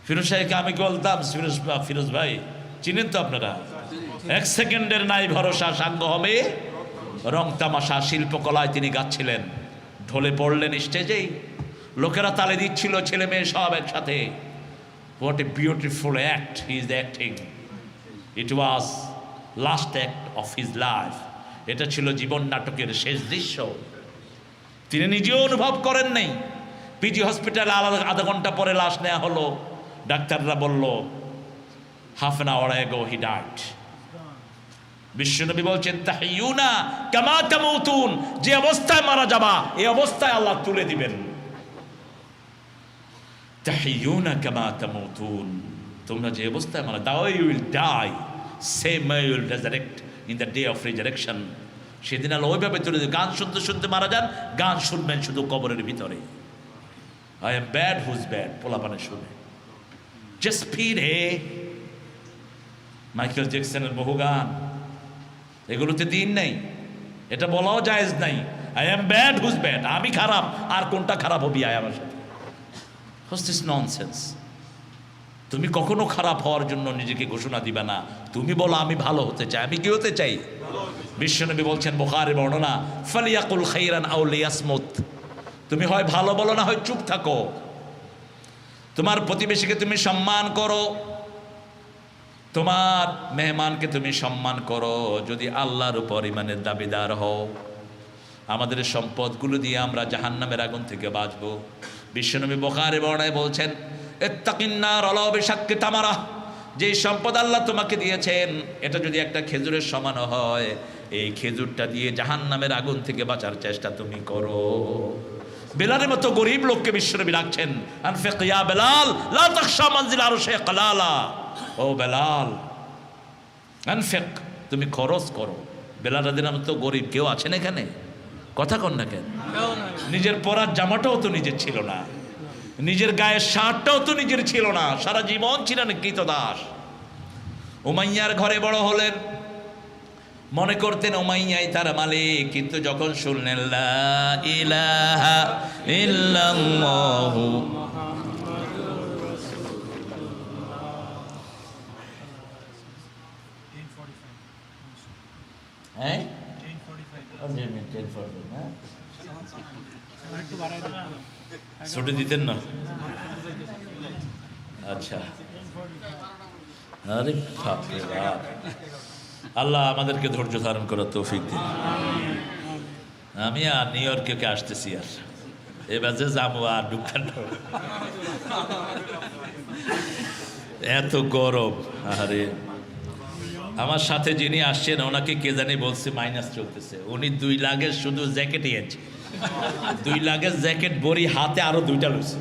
ফিরোজ সাহেবকে আমি বলতাম, ফিরোজ ভাই চিনেন তো আপনারা, এক সেকেন্ডের নাই ভরসা, সাঙ্গ হবে রং তামাশা। শিল্পকলায় তিনি গাচ্ছিলেন, ঢলে পড়লেন স্টেজেই, লোকেরা তালে দিচ্ছিল, ছেলে মেয়ে সব একসাথে। What a beautiful act he is acting, it was last act of his life. এটা ছিল জীবন নাটকের শেষ দৃশ্য। তিনি নিজেও অনুভব করেন নাই। পিজি হসপিটালে আধা ঘন্টা পরে লাশ নেওয়া হলো, ডাক্তাররা বলল half an hour ago he died. বিশ্বনবী বলছেন তাহিয়ুনা কামা তামুতুন, যে অবস্থায় মারা যাবা এই অবস্থায় আল্লাহ তুলে দিবেন। তাহিয়ুনা কামা তামুতুন, তোমরা যে অবস্থায় মারা দাও, you will die same way you will resurrect in the day of resurrection. সেদিন আল্লাহ ওইভাবে তুলে দেবে। গান শুনতে শুনতে মারা যান, গান শুনবেন শুধু কবরের ভিতরে। I am bad whose bad পোলাপানে শুনে জাস্ট ফির হে। মাইকেল জ্যাকসনের বহু গান, এগুলোতে দিন নেই, এটা বলাও জায়েজ নাই। I am bad whose bad, আমি খারাপ, আর কোনটা খারাপ হবি আয় আমার সাথে। What's this nonsense? তুমি কখনো খারাপ হওয়ার জন্য নিজেকে ঘোষণা দিবে না। তুমি বলো আমি ভালো হতে চাই। আমি কি হতে চাই? বিশ্বনবী বলছেন বুখারী বর্ণনা, ফালিয়াকুল খাইরান আও লিয়াসমুত, তুমি হয় ভালো বলো না হয় চুপ থাকো। তোমার প্রতিবেশীকে তুমি সম্মান করো, তোমার মেহমানকে তুমি সম্মান করো, যদি আল্লাহর উপর ইমানের দাবিদার হও। আমাদের সম্পদগুলো দিয়ে আমরা জাহান্নামের আগুন থেকে বাঁচবো। বিশ্বনবী বুখারী বর্ণনায় বলছেন ইত্তাকিন্নার ওয়ালা বিশাক্কি তামারা, যে সম্পদ আল্লাহ তোমাকে দিয়েছেন এটা যদি একটা খেজুরের সমান হয়, এই খেজুরটা দিয়ে জাহান্নামের আগুন থেকে বাঁচার চেষ্টা তুমি করো। বেলালের মতো গরিব লোককে বিশ্বনবী রাখছেন, আনফিক ইয়া বেলাল লা তাখশা মানজিল আরশে কালালা, ও বেলাল আনফিক, তুমি খরচ করো। বেলাল রাদিয়াল্লাহু আনহু তো গরিব, কেউ আছেন এখানে? কথা কন না কেন? নিজের পরার জামাটাও তো নিজের ছিল না, নিজের গায়ের শার্টটাও তো নিজের ছিল না, সারা জীবন ছিলেন কৃতদাস। উমাইয়ার ঘরে বড় হলেন, মনে করতেন উমাইয়াই তার মালিক, কিন্তু যখন শুনলেন লা ইলাহা ইল্লাল্লাহু হ্যাঁ ছুটি দিতেন না? আচ্ছা, আরে বাপরে বাপ, আল্লাহ আমাদেরকে ধৈর্য ধারণ করার তৌফিক দিন। আমি আর নিউ ইয়র্কে আসতেছি, আর এবার যে যাবো আর ঢুকান, এত গরম। আরে আমার সাথে যিনি আসছেন ওনাকে কে জানি বলছে মাইনাস চলতেছে, উনি 2 লাগেজ শুধু জ্যাকেটই আছে, 2 লাগেজ জ্যাকেট বড়ি হাতে আরো 2টা রয়েছে।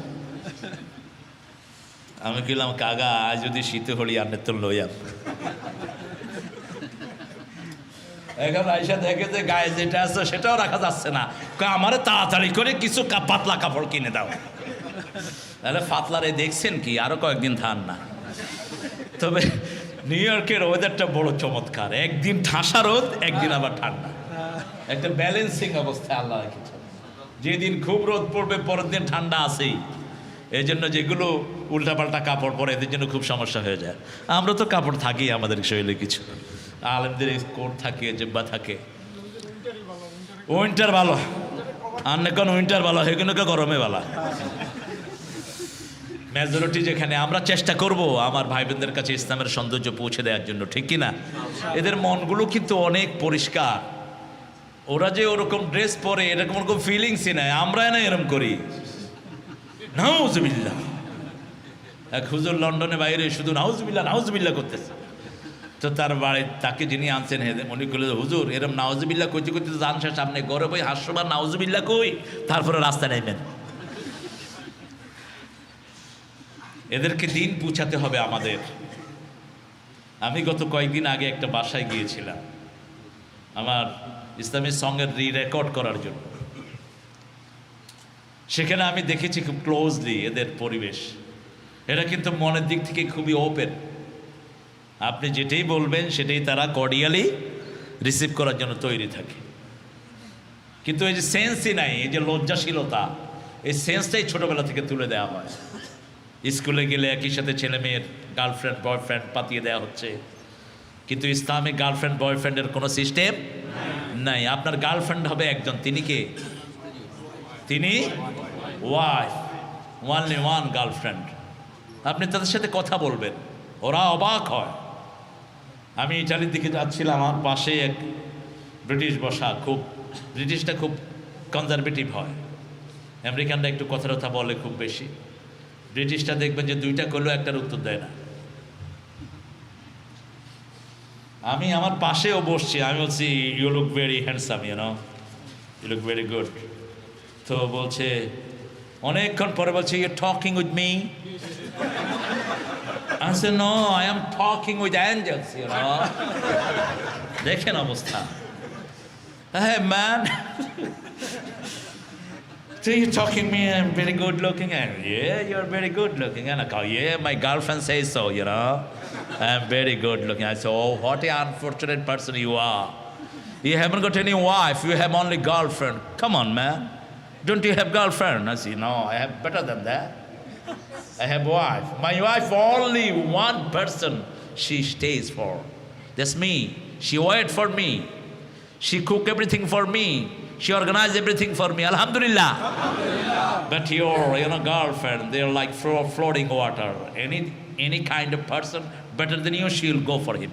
আমি বললাম কাগা আজ যদি শীতে হলি আনে তো লইয়া। এখন আইসা দেখে যে গায়ে যেটা আছে সেটাও রাখা যাচ্ছে না, আমারে তাড়াতাড়ি করে কিছু পাতলা কাপড় কিনে দাও। তাহলে পাতলারে দেখছেন কি, আরো কয়েকদিন থান না। তবে নিউ ইয়র্কের ওয়েদারটা বড় চমৎকার, একদিন ঠাসা রোদ, একদিন আবার ঠান্ডা, একটা ব্যালেন্সিং অবস্থায় আল্লাহ রেখেছে। যেদিন খুব রোদ পড়বে পরের দিন ঠান্ডা আছেই। এই জন্য যেগুলো উল্টাপাল্টা কাপড় পরে এদের জন্য খুব সমস্যা হয়ে যায়। আমরা তো কাপড় থাকি আমাদের শরীরে কিছু, আলেমদের কোট থাকে, জেব্বা থাকে। উইন্টার ভালো, আর না কোন উইন্টার ভালো, সেগুলোকে গরমে ভালো। মেজরিটি যেখানে, আমরা চেষ্টা করব আমার ভাই বোনদের কাছে ইসলামের সৌন্দর্য পৌঁছে দেওয়ার জন্য, ঠিক কিনা? এদের মনগুলো কিন্তু অনেক পরিষ্কার, ওরা যে ওরকম ড্রেস পরে এরকম ওরকম ফিলিংসই নাই, আমরা না এরকম করি। নাউজুবিল্লাহ, এক হুজুর লন্ডনে বাইরে শুধু নাউজুবিল্লাহ নাউজুবিল্লাহ করতেছে। তো তার বাড়ি তাকে যিনি আনছেন উনি বললেন হুজুর এরকম নাউজুবিল্লাহ করতে করতে জান শেষ, সামনে গড়ে বই হাস্যবার নাউজুবিল্লাহ কই, তারপরে রাস্তা নেবেন। এদেরকে দিন পৌঁছাতে হবে আমাদের। আমি গত কয়েকদিন আগে একটা বাসায় গিয়েছিলাম আমার ইসলামী সঙ্গের রেকর্ড করার জন্য। সেখানে আমি দেখেছি খুব ক্লোজলি এদের পরিবেশ। এরা কিন্তু মনের দিক থেকে খুবই ওপেন, আপনি যেটাই বলবেন সেটাই তারা কর্ডিয়ালি রিসিভ করার জন্য তৈরি থাকে। কিন্তু এই যে সেন্সই নাই, এই যে লজ্জাশীলতা, এই সেন্সটাই ছোটবেলা থেকে তুলে দেওয়া হয়। স্কুলে গেলে একই সাথে ছেলে মেয়ের গার্লফ্রেন্ড বয়ফ্রেন্ড পাতিয়ে দেওয়া হচ্ছে, কিন্তু ইসলামিক গার্লফ্রেন্ড বয়ফ্রেন্ডের কোনো সিস্টেম নাই। আপনার গার্লফ্রেন্ড হবে একজন, তিনি কে? তিনি ওয়াইফ, ওয়ানলি ওয়ান গার্লফ্রেন্ড। আপনি তাদের সাথে কথা বলবেন, ওরা অবাক হয়। আমি ইটালির দিকে যাচ্ছিলাম, আমার পাশে এক ব্রিটিশ বসা, খুব ব্রিটিশটা খুব কনজারভেটিভ হয়, আমেরিকানরা একটু কথা বলে খুব বেশি। ব্রিটিশটা দেখবেন যে দুইটা করলেও একটার উত্তর দেয় না। আমি আমার পাশেও বসছি, আমি বলছি you look very handsome, you look very good. তো বলছে, অনেকক্ষণ পরে বলছে, you talking with me? I said, no, I am talking with angels, দেখেন অবস্থা। Hey man, so you're talking me, I'm very good looking, and yeah, you're very good looking. And I go, yeah, my girlfriend says so, I'm very good looking. I said, oh, what an unfortunate person you are. You haven't got any wife, you have only girlfriend. Come on, man. Don't you have girlfriend? I said, no, I have better than that. I have wife. My wife only one person she stays for. That's me. She wait for me. She cook everything for me. She organize everything for me. Alhamdulillah. But your girlfriend, they're like floating water. Any kind of person better than you, she'll go for him.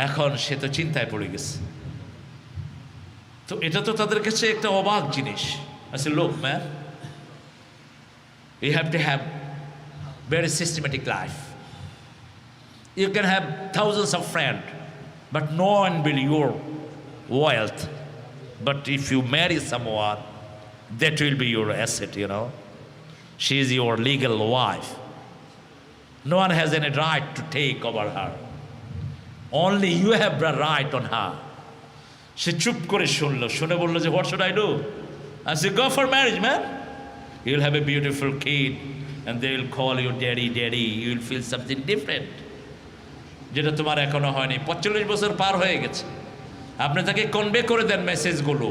এখন সে তো চিন্তায় পড়ে গেছে। তো এটা তো তাদের কাছে একটা অবাক জিনিস। আচ্ছা, লোক man, you have to have very systematic life. You can have thousands of friends, but no one will your wealth. But if you marry someone, that will be your asset, She is your legal wife. No one has any right to take over her. Only you have the right on her. সে চুপ করে শুনে বললো যে, what should I do? I said, go for marriage, man. You'll have a beautiful kid and they will call you daddy, daddy. You will feel something different. যেটা তোমার এখনো হয়নি। 45 বছর পার হয়ে গেছে, আপনি তাকে কনভে করে দেন মেসেজগুলো।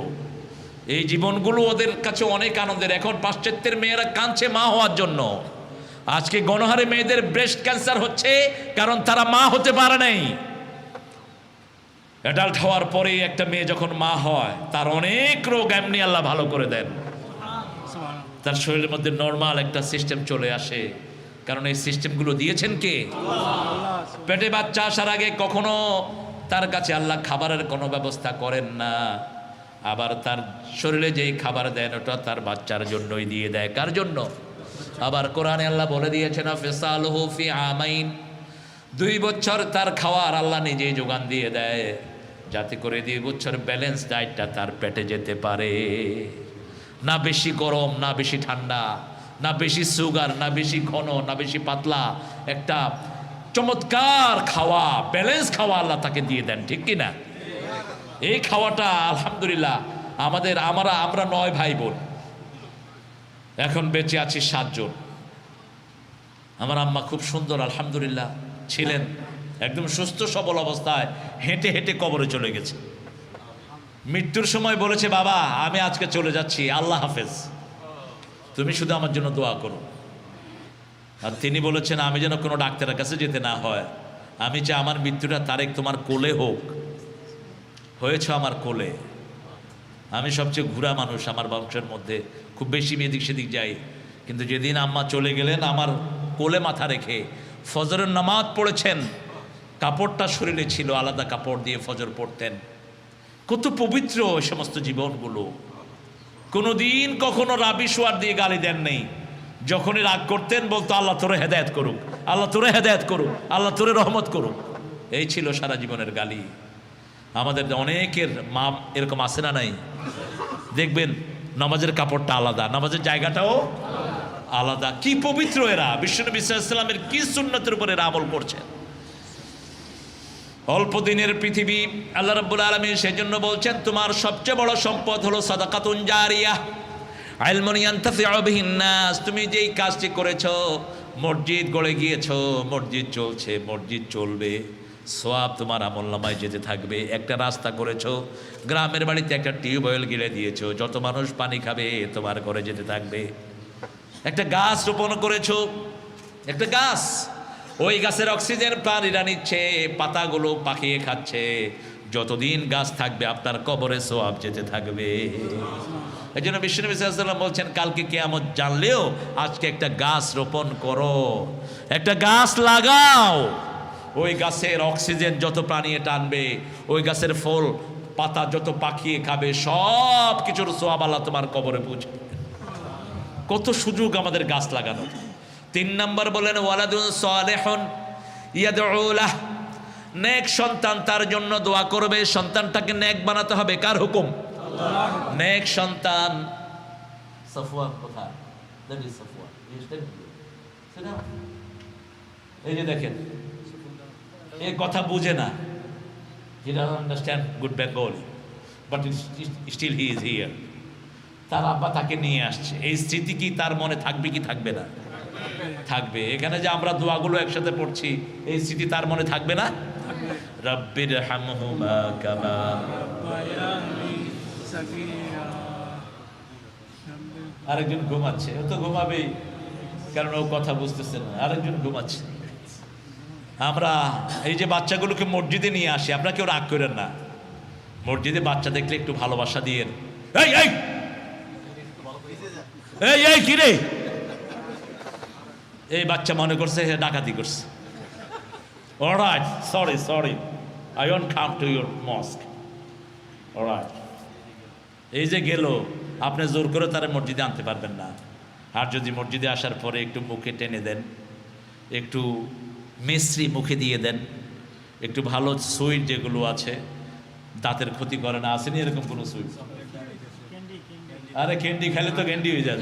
এই জীবনগুলো ওদের কাছে অনেক আনন্দের। এখন পাশ্চাত্যের মেয়েরা কাঁদছে মা হওয়ার জন্য। আজকে গণহারে মেয়েদের ব্রেস্ট ক্যান্সার হচ্ছে, কারণ তারা মা হতে পারে নাই। অ্যাডাল্ট হওয়ার পরে একটা মেয়ে যখন মা হয়, তার অনেক রোগ এমনি আল্লাহ ভালো করে দেন। তার শরীরের মধ্যে নর্মাল একটা সিস্টেম চলে আসে, কারণ এই সিস্টেমগুলো দিয়েছেন কে? পেটে বাচ্চা আসার আগে কখনো তার কাছে আল্লাহ খাবারের কোনো ব্যবস্থা করেন না। আবার তার শরীরে যেই খাবার দেন, ওটা তার বাচ্চার জন্যই দিয়ে দেয়। কার জন্য? আবার কোরআনে আল্লাহ বলে দিয়েছেন, ফিসালুহু ফি আমাইন, 2 বছর তার খাওয়ার আল্লাহ নিজেই যোগান দিয়ে দেয়, যাতে করে 2 বছর ব্যালেন্স ডায়েটটা তার পেটে যেতে পারে। না বেশি গরম, না বেশি ঠান্ডা, না বেশি সুগার, না বেশি ঘন, না বেশি পাতলা, একটা চমৎকার খাওয়া, ব্যালেন্স খাওয়া আল্লাহ তাকে দিয়ে দেন, ঠিক কিনা? এই খাওয়াটা আলহামদুলিল্লাহ আমরা 9 ভাই বোন, এখন বেঁচে আছি 7 জন। আমার আম্মা খুব সুন্দর আলহামদুলিল্লাহ ছিলেন, একদম সুস্থ সবল অবস্থায় হেঁটে হেঁটে কবরে চলে গেছে। মৃত্যুর সময় বলেছে, বাবা আমি আজকে চলে যাচ্ছি, আল্লাহ হাফেজ, তুমি শুধু আমার জন্য দোয়া করো। আর তিনি বলেছেন, আমি যেন কোনো ডাক্তারের কাছে যেতে না হয়, আমি চাই আমার মৃত্যুটা তারেক তোমার কোলে হোক। হয়েছে আমার কোলে। আমি সবচেয়ে ঘুরা মানুষ আমার বংশের মধ্যে, খুব বেশি এদিক সেদিক যাই, কিন্তু যেদিন আম্মা চলে গেলেন আমার কোলে মাথা রেখে ফজরের নামাজ পড়েছেন, কাপড়টা শরীরে ছিল, আলাদা কাপড় দিয়ে ফজর পড়তেন। কত পবিত্র ওই সমস্ত জীবনগুলো। কোনোদিন কখনো রাবিশওয়ার দিয়ে গালি দেন নেই। যখনই রাগ করতেন বলতো, আল্লাহ তোরে হেদায়েত করুক, আল্লাহ তোরে হেদায়েত করুক, আল্লাহ তোরে রহমত করুক। এই ছিল সারা জীবনের গালি। আমাদের অনেকের মা এরকম আছে না নাই? দেখবেন নামাজের কাপড়টা আলাদা, নামাজের জায়গাটাও আলাদা। কি পবিত্র এরা! বিশ্বনবী সাল্লাল্লাহু আলাইহি ওয়াসাল্লামের কি সুন্নতের উপর এরা আমল করছেন। অল্প দিনের পৃথিবী, আল্লাহ রাব্বুল আলামিন সেজন্য বলছেন, তোমার সবচেয়ে বড় সম্পদ হলো সাদাকাতুন জারিয়াহ, ইলমুন ইয়ানতাফিউ বিহিন নাস। তুমি যেই কাজটি করেছো, মসজিদ গড়ে গিয়েছো, মসজিদ চলছে, মসজিদ চলবে, সওয়াব তোমার আমলনামায় যেতে থাকবে। একটা রাস্তা করেছো, গ্রামের বাড়িতে একটা টিউবওয়েল গিলে দিয়েছো, যত মানুষ পানি খাবে তোমার ঘরে যেতে থাকবে। একটা গাছ রোপণ করেছো, একটা গাছ, ওই গাছের অক্সিজেন প্রাণীরা নিচ্ছে, পাতাগুলো পাকিয়ে খাচ্ছে, যতদিন গাছ থাকবে আপনার কবরে সওয়াব যেতে থাকবে। এই জন্য বিশ্বনবী সাল্লাল্লাহু আলাইহি ওয়াসাল্লাম বলছেন কালকে কিয়ামত জানলেও আজকে একটা গাছ রোপণ করো, একটা গাছ লাগাও। ওই গাছের অক্সিজেন যত প্রাণী টানবে, ওই গাছের ফল পাতা যত পাকিয়ে খাবে, সব কিছুর সওয়াব আল্লাহ তোমার কবরে পৌঁছবে। কত সুযোগ আমাদের গাছ লাগানো। 3 নম্বর বলেন ওয়ালাদুন সালেহুন ইয়াদউ লাহ, নেক সন্তান তার জন্য দোয়া করবে। সন্তানটাকে নেক বানাতে হবে, কার হুকুম? আল্লাহ। নেক সন্তান। সাফওয়ান কোথায়? That is Safwan. এই যে দেখেন, এই কথা বুঝে না, he doesn't understand good Bengali, but still he is here. তার আব্বা তাকে নিয়ে আসছে, এই স্মৃতি কি তার মনে থাকবে কি থাকবে না? থাকবে। এখানে যে আমরা দোয়াগুলো একসাথে পড়ছি, এই স্মৃতি তার মনে থাকবে না? রব্বির হামহুমা কামা রাব্বায়ানি সাগীরা। আরেকজন ঘুমাচ্ছে, ও তো ঘুমাবেই, কারণ ও কথা বুঝতেছে না। আরেকজন ঘুমাচ্ছে। আমরা এই যে বাচ্চাগুলোকে মসজিদে নিয়ে আসি, আপনারা কেউ রাগ করেন না, মসজিদে বাচ্চা দেখলে একটু ভালোবাসা দিয়েন। এই এই এই এই কি রে, এই বাচ্চা মনে করছে ডাকাতি করছে। Alright, sorry sorry, I won't come to your mosque. Alright, এই যে গেল, আপনি জোর করে তারা মসজিদে আনতে পারবেন না। আর যদি মসজিদে আসার পরে একটু মুখে টেনে দেন, একটু মিশ্রি মুখে দিয়ে দেন, একটু ভালো সুইট যেগুলো আছে, দাঁতের ক্ষতি করে না, আসেনি এরকম কোনো সুইট? আরে ক্যান্ডি খেলে তো ক্যান্ডি হয়ে যায়,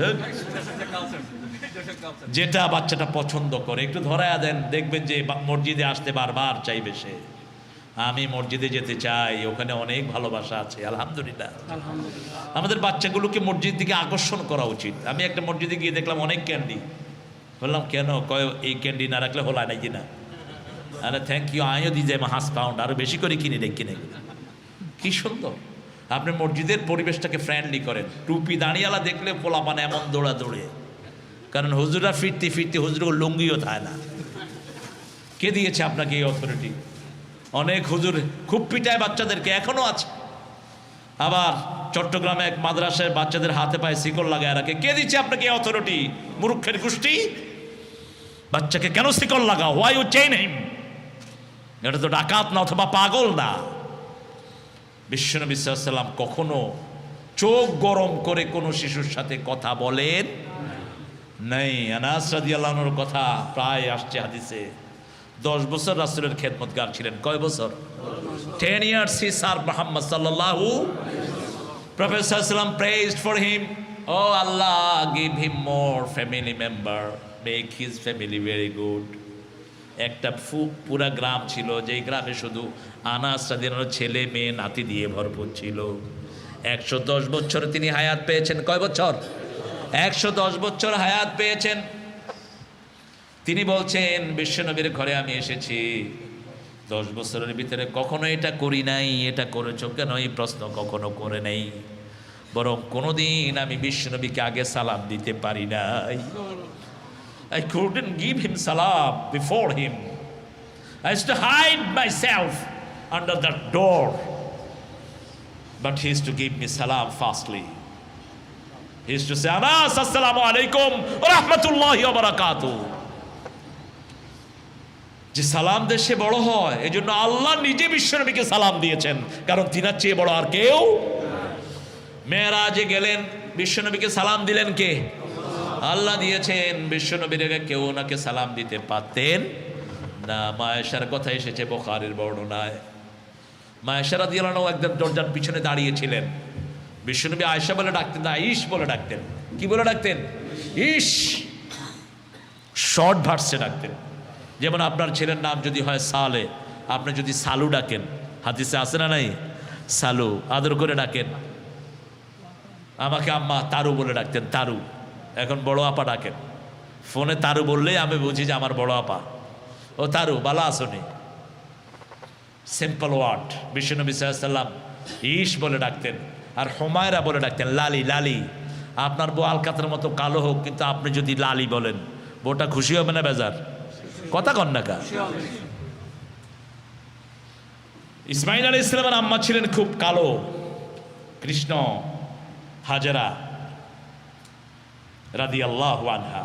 যেটা বাচ্চাটা পছন্দ করে একটু ধরায়া দেন, দেখবেন যে মসজিদে আসতে বারবার চাইবে সে। আমি মসজিদে যেতে চাই, ওখানে অনেক ভালোবাসা আছে। আলহামদুলিল্লাহ, আমাদের বাচ্চাগুলোকে মসজিদ দিকে আকর্ষণ করা উচিত। আমি একটা মসজিদে গিয়ে দেখলাম অনেক ক্যান্ডি, বললাম কেন? কয় এই ক্যান্ডি না রাখলে হলো না কিনা। আরে থ্যাংক ইউ, আমিও দিয়ে যাই £5 আরো বেশি করে কিনে কিনে। কি সুন্দর। আপনি মসজিদের পরিবেশটাকে ফ্রেন্ডলি করেন। টুপি দাঁড়িয়ালা দেখলে পোলাপানে এমন দৌড়া দৌড়ে, কারণ হুজুরা ফিরতে ফিরতে হুজুর লুঙ্গিও থাকে না। কে দিয়েছে আপনাকে এই অথরিটি? অনেক হুজুর খুব পিটায় বাচ্চাদেরকে, এখনো আছে। আবার চট্টগ্রামে এক মাদ্রাসায় বাচ্চাদের হাতে পায়ে শিকল লাগায় রাখে। কে দিচ্ছে আপনাকে এই অথরিটি? মূর্খের গোষ্ঠী। বাচ্চাকে কেন শিকল লাগাও? হোয়াই ইউ চেইন হিম? এটা তো ডাকাত না অথবা পাগল না। বিশ্বনবী সাল্লাল্লাহু আলাইহি ওয়াসাল্লাম কখনো চোখ গরম করে কোনো শিশুর সাথে কথা বলেন নাই। আনাস রাদিয়াল্লাহু আনহুর কথা প্রায় আসছে হাদিসে। 10 বছর রাসূলের খেদমতগার ছিলেন। কয় বছর? 10 years he served Muhammad sallallahu. Prophet sallallahu alaihi wasallam praised for him. Oh Allah, give him more family member, make his family very good. একটা পুরা গ্রাম ছিল, যেই গ্রামে শুধু আনাস রাদিয়াল্লাহু আনহুর ছেলে মেয়ে নাতি দিয়ে ভরপুর ছিল। 110 বছর তিনি হায়াত পেয়েছেন। কয় বছর? 110 বছর হায়াত পেয়েছেন। তিনি বলছেন বিশ্বনবীর ঘরে আমি এসেছি, 10 বছরের ভিতরে কখনো এটা করি নাই, এটা করেছো কেন এই প্রশ্ন কখনো করে নাই, বরং কোনোদিন আমি বিশ্বনবীকে আগে সালাম দিতে পারি নাই। I couldn't give him salam before him. I used to hide myself under the door, but he used to give me salam fastly. He used to say, Anas, assalamu alaikum wa rahmatullahi wa barakatuh. যে সালাম দেশে বড় হয়, এই জন্য আল্লাহ নিজে বিশ্বনবীকে সালাম দিয়েছেন, কারণ তিনার চেয়ে বড় আর কেউ। মেরাজে গেলেন, বিশ্বনবীকে সালাম দিলেন কে? আল্লাহ দিয়েছেন। বিশ্বনবীর আগে কেউ ওনাকে সালাম দিতে পারতেন না। মা আয়েশার কথা এসেছে বুখারীর বর্ণনায়। মা আয়েশা রাদিয়াল্লাহু আনহা একদম দরজার পিছনে দাঁড়িয়েছিলেন। বিশ্বনবী আয়েশা বলে ডাকতেন না, ইশ বলে ডাকতেন। কি বলে ডাকতেন? ইশ। শর্ট ভার্সে ডাকতেন। যেমন আপনার ছেলের নাম যদি হয় সালে, আপনি যদি সালু ডাকেন, হাদিসে আছে না নাই? সালু আদর করে ডাকেন। আমাকে আম্মা তারু বলে ডাকতেন, তারু। এখন বড় আপা ডাকেন। ফোনে তারু বললেই আমি বুঝি যে আমার বড় আপা। ও তারু, বালা আসনি। Simple word. বিশ্বনবী সাল্লাল্লাহু আলাইহি ওয়াসাল্লাম ইশ বলে ডাকতেন, আর হুমায়রা বলে ডাকতেন লালি লালি। আপনার বউ আলকাতের মতো কালো হোক, কিন্তু আপনি যদি লালি বলেন, বউটা খুশি হবে না বেজার? কথা কন না কা? ইসমাইল আলাইহিস সালামের আম্মা ছিলেন খুব কালো, কৃষ্ণ হাজেরা রাদিয়াল্লাহু আনহা।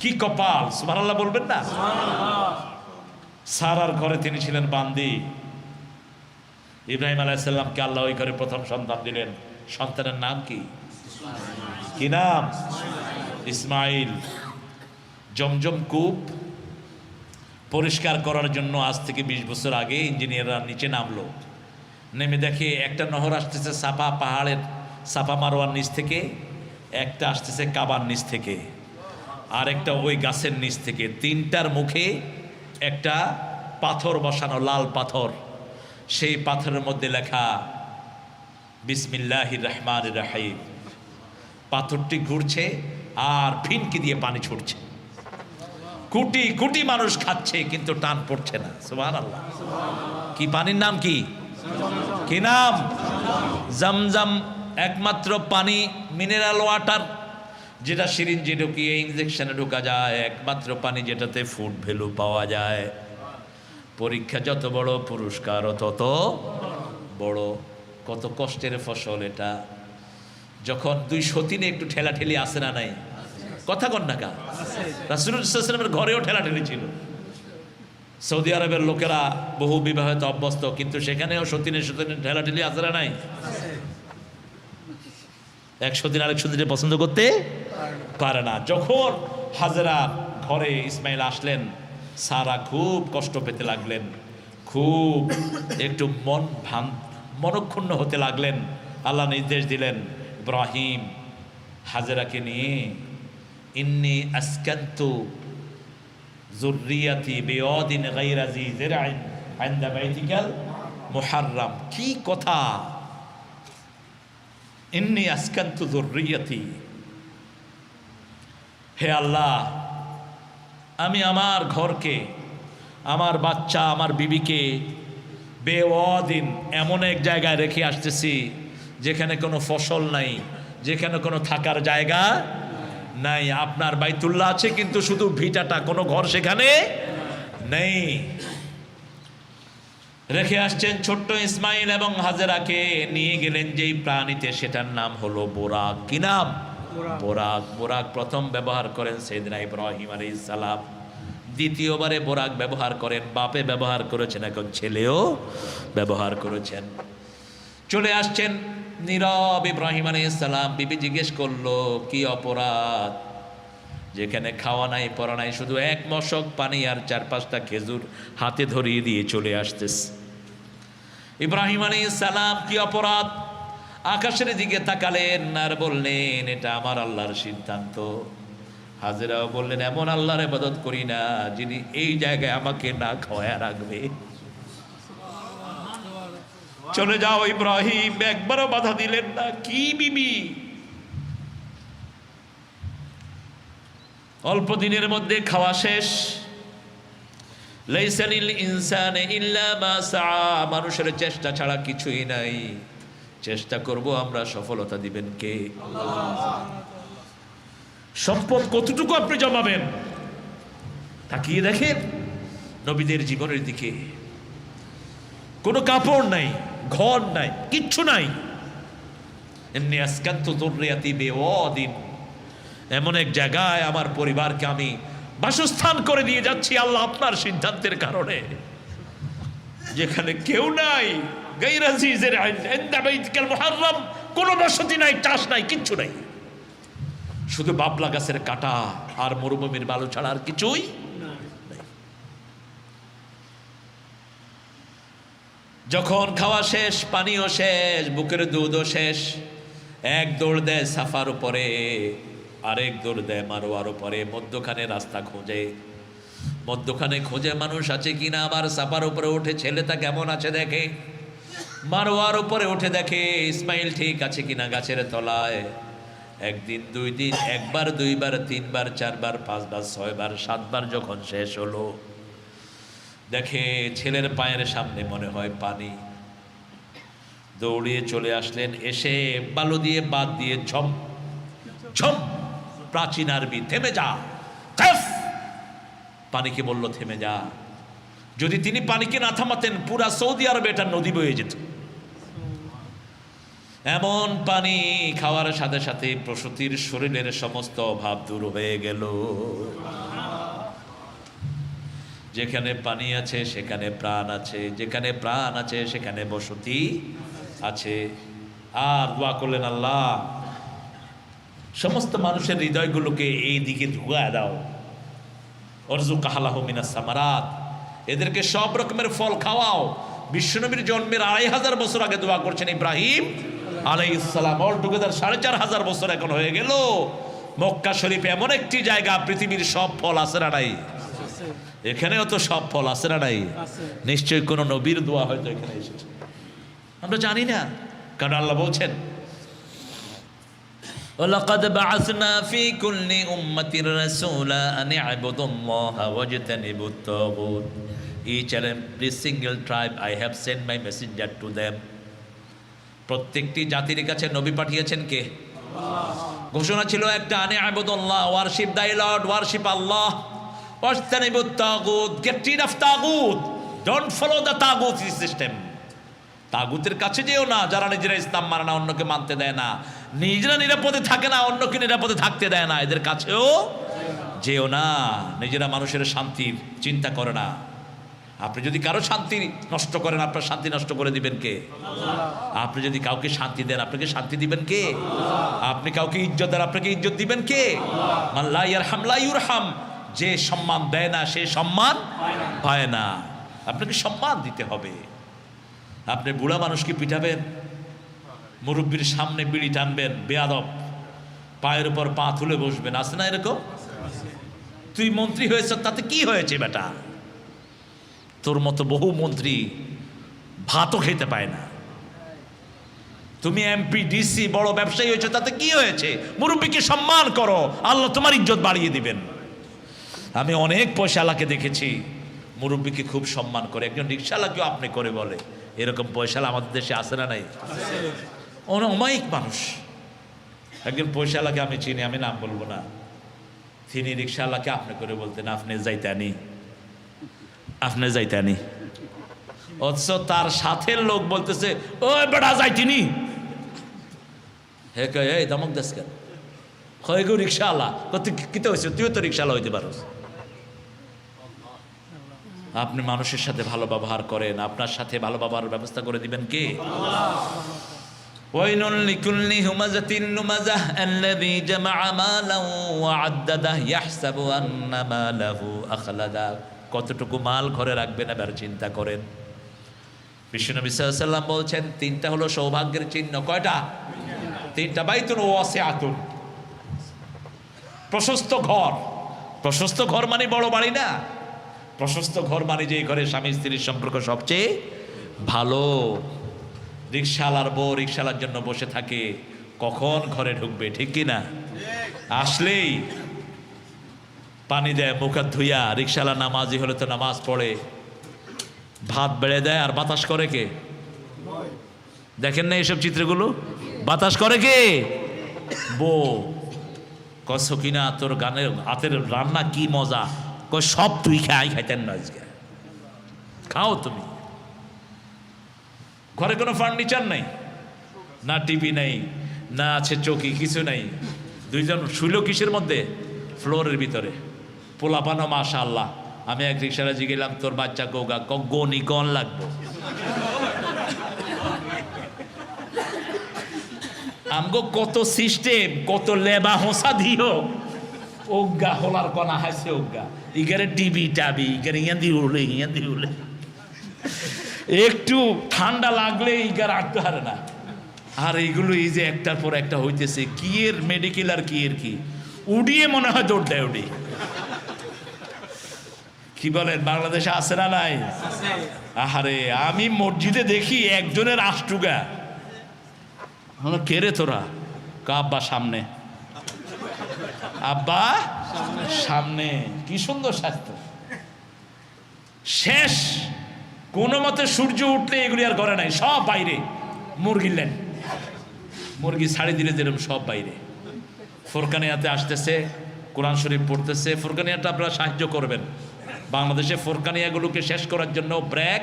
কি কপাল, সুবহানাল্লাহ বলবেন না? সারার ঘরে তিনি ছিলেন বান্দি। ইব্রাহিম আলাইহিস সালামকে আল্লাহ ওই ঘরে প্রথম সন্তান দিলেন। সন্তানের নাম কি? কি নাম? ইসমাইল। জমজম কূপ পরিষ্কার করার জন্য আজ থেকে 20 বছর আগে ইঞ্জিনিয়াররা নিচে নামলো। নেমে দেখে একটা নহর আসতেছে সাফা পাহাড়ের, সাফা মারোয়ার নিচ থেকে, একটা আসতেছে কাবার নিচ থেকে, আর একটা ওই গাছের নিচ থেকে। তিনটার মুখে একটা পাথর বসানো, লাল পাথর। সেই পাথরের মধ্যে লেখা বিসমিল্লাহির রহমানির রহিম। পাথরটি ঘুরছে আর ফিনকি দিয়ে পানি ছুটছে। কোটি কোটি মানুষ খাচ্ছে, কিন্তু টান পড়ছে না। সুবহানাল্লাহ। কি পানির নাম কি? কি নাম? জমজম। একমাত্র পানি, মিনারেল ওয়াটার, যেটা সিরিঞ্জে ঢুকিয়ে ইনজেকশনে ঢোকা যায়, একমাত্র পানি যেটাতে ফুড ভ্যালু পাওয়া যায়। পরীক্ষা যত বড়, পুরস্কারও তত বড়। কত কষ্টের ফসল এটা। যখন 2 সতীনে একটু ঠেলাঠেলি আসে না নাই? কথা কন না কা? রাসূলুল্লাহ সাল্লাল্লাহু আলাইহি ওয়াসাল্লামের ঘরেও ঠেলাঠেলি ছিল। সৌদি আরবের লোকেরা বহু বিবাহিত অভ্যস্ত, কিন্তু সেখানেও সতীনে সতীনে ঠেলাঠেলি আসে না নাই? এক সতীন আরেক সতীনে পছন্দ করতে পারে না। যখন হাজেরা ঘরে ইসমাইল আসলেন, সারা খুব কষ্ট পেতে লাগলেন, খুব একটু মনক্ষুণ্ণ হতে লাগলেন। আল্লাহ নির্দেশ দিলেন, ইব্রাহিম হাজেরাকে নিয়ে ইন্নী আসকানতু যুররিয়াতি বিওয়াদিন গায়রা যী যিরআইন ইনদা বাইতিকাল মুহাররাম। কি কথা! ইন্নী আসকানতু যুররিয়াতি, হে আল্লাহ, আমি আমার ঘরকে, আমার বাচ্চা, আমার বিবিকে বেওয়াদিন, এমন এক জায়গায় রেখে আসতেছি যেখানে কোনো ফসল নাই, যেখানে কোনো থাকার জায়গা নাই। আপনার বাইতুল্লাহ আছে, কিন্তু শুধু ভিটাটা, কোনো ঘর সেখানে নেই। রেখে আসছেন ছোট্ট ইসমাইল এবং হাজেরাকে। নিয়ে গেলেন যেই প্রাণীতে, সেটার নাম হলো বোরাক। কি নাম? বোরাক। বোরাক প্রথম ব্যবহার করেন সাইয়েদনা ইব্রাহিম আলাইহিস সালাম। দ্বিতীয়বারে বোরাক ব্যবহার করেন বাপে, ব্যবহার করেছেন, এখন ছেলেও ব্যবহার করেছেন। চলে আসছেন নীরব ইব্রাহিম আলাইহিস সালাম। বিবি জিজ্ঞেস করলো, কি অপরাধ? যেখানে খাওয়া নাই, পরা নাই, শুধু 1 মশক পানি আর 4-5টা খেজুর হাতে ধরিয়ে দিয়ে চলে আসতেছে। ইব্রাহিম আলাইহিস সালাম কি অপরাধ? আকাশের দিকে তাকালেন আর বললেন, এটা আমার আল্লাহর সিদ্ধান্ত। হাজেরাও বললেন, এমন আল্লাহর ইবাদত করি না যিনি এই জায়গায় আমাকে না খাওয়ায় রাখবে। চলে যাও ইব্রাহিম। একবারও বাধা দিলেন না। কি বিবি! অল্প দিনের মধ্যে খাওয়া শেষ। লাইসা লিল ইনসানি ইল্লা মা সাআ। মানুষের চেষ্টা ছাড়া কিছুই নাই। চেষ্টা করব আমরা, সফলতা দিবেন কে? আল্লাহ। সম্পদ কতটুকু আপনি জমাবেন? তাকিয়ে দেখেন নবীদের জীবনের দিকে। কোনো কাপড় নাই, ঘর নাই, কিচ্ছু নাই। ইন্নী আসকানতু যুররিয়াতি বিওয়াদিন, এমন এক জায়গায় আমার পরিবারকে আমি বাসস্থান করে দিয়ে যাচ্ছি আল্লাহ আপনার সিদ্ধান্তের কারণে, যেখানে কেউ নাই। গায়রা যী যিরআইন ইনদা বাইতিকাল মুহাররাম। কোনো বসতি নাই, চাষ নাই, কিচ্ছু নাই, শুধু বাবলা গাছের কাঁটা আর মরুভূমির বালু ছাড়া আর কিছুই নাই। যখন খাওয়া শেষ, পানিও শেষ, বুকের দুধও শেষ, এক দৌড় দেয় সাফার উপরে, আরেক দৌড় দেয় মারোয়ার উপরে। মধ্যখানে রাস্তা খোঁজে, মধ্যখানে খোঁজে মানুষ আছে কিনা। আবার সাফার উপরে উঠে ছেলেটা কেমন আছে দেখে, মারোয়ার উপরে উঠে দেখে ইসমাইল ঠিক আছে কিনা গাছের তলায়। একদিন, 2 দিন, 1 বার, 2 বার, 3 বার, 4 বার, 5 বার, 6 বার, 7 বার যখন শেষ হলো, দেখে ছেলের পায়ের সামনে মনে হয় পানি। দৌড়িয়ে চলে আসলেন, এসে বালু দিয়ে বাদ দিয়ে ঝপ ঝম, প্রাচীন আরবি থেমে যা, কাফ। পানিকে বলল থেমে যা। যদি তিনি পানিকে না থামাতেন পুরা সৌদি আরবে এটা নদী বয়ে যেত। এমন পানি খাওয়ার সাথে সাথে প্রসূতির শরীরের সমস্ত অভাব দূর হয়ে গেল। যেখানে পানি আছে সেখানে প্রাণ আছে, যেখানে প্রাণ আছে সেখানে বসতি আছে। আর দোয়া করলেন, আল্লাহ সমস্ত মানুষের হৃদয়গুলোকে এই দিকে ঢুকায় দাও। অরজুকাহালাহু মিনাস সামারাত, এদেরকে সব রকমের ফল খাওয়াও। বিশ্বনবীর জন্মের 2500 বছর আগে দোয়া করছেন ইব্রাহিম আলাইহিস সালাম। অল টুগেদার 4500 বছর এখন হয়ে গেল। মক্কা শরীফ এমন একটি জায়গা, পৃথিবীর সব ফল আছে না নাই? এখানেও তো সব ফল আছে না নাই? নিশ্চয়ই কোন নবীর দোয়া হয়তো এখানে এসেছে, আমরা জানি না। কারণ আল্লাহ বলছেন, وَلَقَدْ بَعَثْنَا فِي كُلِّ أُمَّةٍ رَسُولًا أَنِ اعْبُدُوا اللَّهَ وَاجْتَنِبُوا الطَّاغُوتَ. Each and every single tribe I have sent my messenger to them. প্রত্যেকটি জাতির কাছে নবী পাঠিয়েছেন কে? ঘোষণা ছিল একটা, আনি আবুদুল্লাহ, worship the Lord, worship Allah, ওয়াজতানিবুত তাগুত, গেট রিড অফ তাগুত, ডোন্ট ফলো দ্য তাগুত সিস্টেম। তাগুতের কাছে যেও না যারা নিজেরা ইসলাম মানে না, অন্যকে মানতে দেয় না, নিজেরা নিরাপদে থাকে না, অন্যকে নিরাপদে থাকতে দেয় না, এদের কাছেও যেও না। নিজেরা মানুষের শান্তির চিন্তা করে না। আপনি যদি কারো শান্তি নষ্ট করেন, আপনার শান্তি নষ্ট করে দিবেন কে? আপনি যদি কাউকে শান্তি দেন, আপনাকে শান্তি দিবেন কে? আপনি কাউকে ইজ্জত দেন, আপনাকে ইজ্জত দিবেন কে? মান লা ইয়ারহাম লা ইউরহাম, যে সম্মান দেয় না সে সম্মান পায় না। আপনাকে সম্মান দিতে হবে। আপনি বুড়া মানুষকে পিটাবেন, মুরব্বীর সামনে বিড়ি টানবেন, বেয়াদব, পায়ের উপর পা তুলে বসবেন, আছে না এরকম? তুই মন্ত্রী হয়েছ, তাতে কি হয়েছে বেটা? তোর মতো বহু মন্ত্রী ভাতও খেতে পায় না। তুমি এমপি, ডিসি, বড় ব্যবসায়ী হয়েছে, তাতে কি হয়েছে? মুরব্বীকে সম্মান করো, আল্লাহ তোমার ইজ্জত বাড়িয়ে দিবেন। আমি অনেক পয়সাওয়ালাকে দেখেছি মুরব্বীকে খুব সম্মান করে, একজন রিক্সাওয়ালাকেও আপনি করে বলে। এরকম পয়সাওয়ালা আমাদের দেশে আছে না নাই? অমায়িক মানুষ। একজন পয়সাওয়ালাকে আমি চিনি, আমি নাম বলবো না, তিনি রিক্সাওয়ালাকে আপনি করে বলতেন, আপনি যাইতানি, আপনি যাইতানি। অথচ তার সাথে লোক বলতেছে, ওই বেটা যাইতিনি। হে কয়, এই দমক দেশ কেন? হয় গো রিক্সাওয়ালা, তুই কিতে হয়েছে? তুইও তো রিক্সাওয়ালা হইতে পারোস। আপনি মানুষের সাথে ভালো ব্যবহার করেন, আপনার সাথে ভালো ব্যবহারের ব্যবস্থা করে দিবেন কে? ওয়াইনুল লিকুল্লি হুমাযাতিন লুমাযাহ আল্লাযী জামাআ মালান ওয়া আদ্দাদাহ ইয়াহসাবু আন্না মালাহু আখলাদা। কতটুকু মাল ঘরে রাখবেন এবার চিন্তা করেন। বিশ্বনবী সাল্লাল্লাহু আলাইহি ওয়াসাল্লাম বলছেন, তিনটা হলো সৌভাগ্যের চিহ্ন। কয়টা? তিনটা। বাইতুন ওয়াসিআতুন, প্রশস্ত ঘর। প্রশস্ত ঘর মানে বড় বাড়ি না, প্রশস্ত ঘর মানে যে ঘরে স্বামী স্ত্রীর সম্পর্ক সবচেয়ে ভালো। রিক্সাওয়ালার বউ রিক্সাওয়ালার জন্য বসে থাকে কখন ঘরে ঢুকবে, ঠিক কি না? আসলেই পানি দেয়, মুখ হাত ধুইয়া। রিক্সাওয়ালা নামাজি হলে তো নামাজ পড়ে, ভাত বেড়ে দেয়। আর বাতাস করে কে? দেখেন না এইসব চিত্রগুলো? বাতাস করে কে? বউ। কস কিনা তোর গানের হাতের রান্না কি মজা, কই সব তুই খাই, খাইতেন না আজকে, খাও তুমি। ঘরে কোনো ফার্নিচার নেই, না টিভি নেই, না আছে চৌকি, কিছু নাই। দুইজন শুইল কিসের মধ্যে? ফ্লোরের ভিতরে। পোলাপানো মাশাআল্লাহ। আমি এক রিক্সারাজি গেলাম, তোর বাচ্চা গোগা গনি গন লাগবো। আমগো কত সিস্টেম, কত লেবা হোসা দিও, ওগা হলার কনা হাসে ওগা, ইগারে টিভি টাবি, ইগারে ইয়া দি উড়ে, ইয়া দি উড়ে। একটু ঠান্ডা লাগলে ইগার আটতে হারে না। আর এইগুলো এই যে একটার পর একটা হইতেছে, কি এর মেডিকেল আর কি এর কি, উড়িয়ে মনে হয় দৌড় দেয় উড়ি। কি বলেন, বাংলাদেশে আছে না নাই? আহারে, আমি মসজিদে দেখি একজনের আষ্টুগা, কে রে তোরা? আব্বা সামনে, আব্বা সামনে। কি সুন্দর স্বাস্থ্য। শেষ কোনো মতে সূর্য উঠলে এগুলি আর ঘরে নাই, সব বাইরে। মুরগি লেন, মুরগি ছাড়ি দিলে যেরকম সব বাইরে। ফুরকানিয়াতে আসতেছে, কোরআন শরীফ পড়তেছে। ফুরকানিয়াটা আপনারা সাহায্য করবেন। বাংলাদেশে ফুরকানিয়াগুলোকে শেষ করার জন্য ব্র্যাক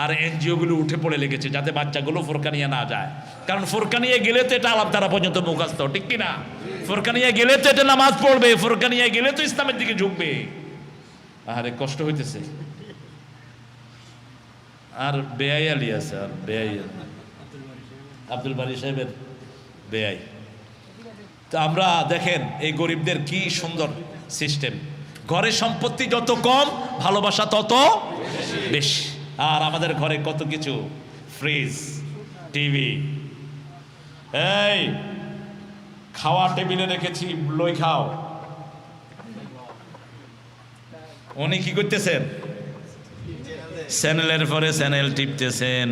আর এনজিওগুলো উঠে পড়ে লেগেছে, যাতে বাচ্চাগুলো ফুরকানিয়া না যায়। কারণ ফুরকানিয়া গেলে তো এটা আলাপ দ্বারা পর্যন্ত মুখস্থ, ঠিক কিনা? ফুরকানিয়া গেলে তো এটা নামাজ পড়বে, ফুরকানিয়া গেলে তো ইসলামের দিকে ঝুঁকবে। আরে কষ্ট হইতেছে। আর বেআই আলী আছে, আর বেআই আব্দুল বারী সাহেবের বেআই। তো আমরা দেখেন এই গরিবদের কি সুন্দর সিস্টেম। ঘরে সম্পত্তি যত কম, ভালোবাসা তত বেশি। আর আমাদের ঘরে কত কিছু, ফ্রিজ, টিভি। এই খাওয়া টেবিলে রেখেছি, লই খাও। উনি কি করতেছেন? চ্যানেলের পরে চ্যানেল টিপতেছেন,